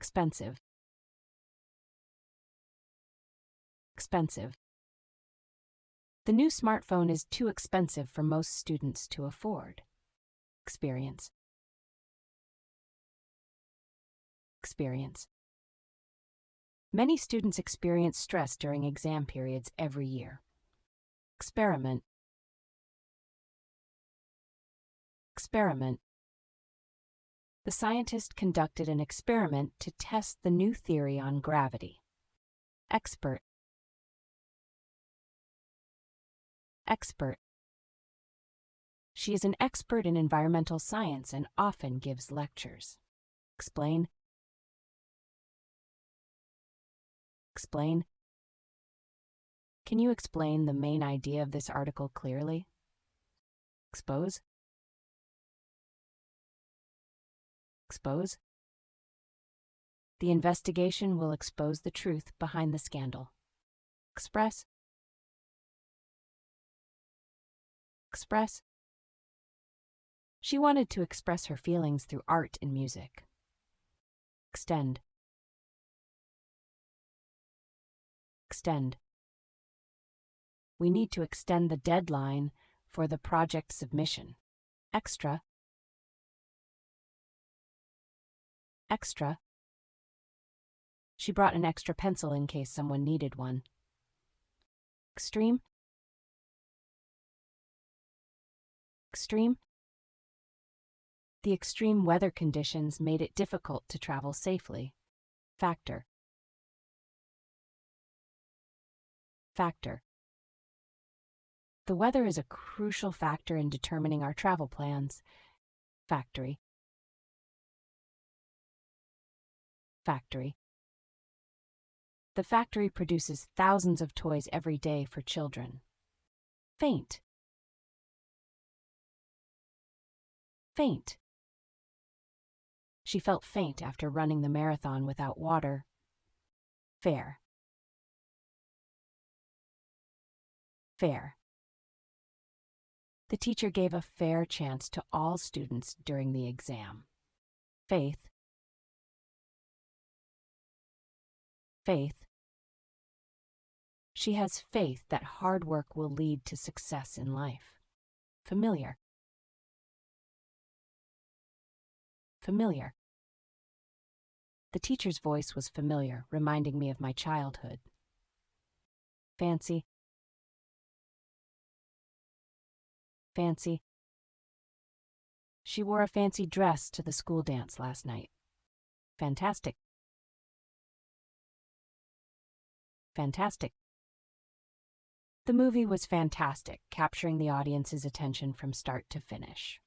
expensive, expensive. The new smartphone is too expensive for most students to afford. Experience, experience. Many students experience stress during exam periods every year. Experiment, experiment. The scientist conducted an experiment to test the new theory on gravity. Expert, expert. She is an expert in environmental science and often gives lectures. Explain, explain. Can you explain the main idea of this article clearly? Expose, expose. The investigation will expose the truth behind the scandal. Express, express. She wanted to express her feelings through art and music. Extend, extend. We need to extend the deadline for the project submission. Extra, extra. She brought an extra pencil in case someone needed one. Extreme, extreme. The extreme weather conditions made it difficult to travel safely. Factor, factor. The weather is a crucial factor in determining our travel plans. Factory, factory. The factory produces thousands of toys every day for children. Faint, faint. She felt faint after running the marathon without water. Fair, fair. The teacher gave a fair chance to all students during the exam. Faith, faith. She has faith that hard work will lead to success in life. Familiar, familiar. The teacher's voice was familiar, reminding me of my childhood. Fancy, fancy. She wore a fancy dress to the school dance last night. Fantastic, fantastic. The movie was fantastic, capturing the audience's attention from start to finish.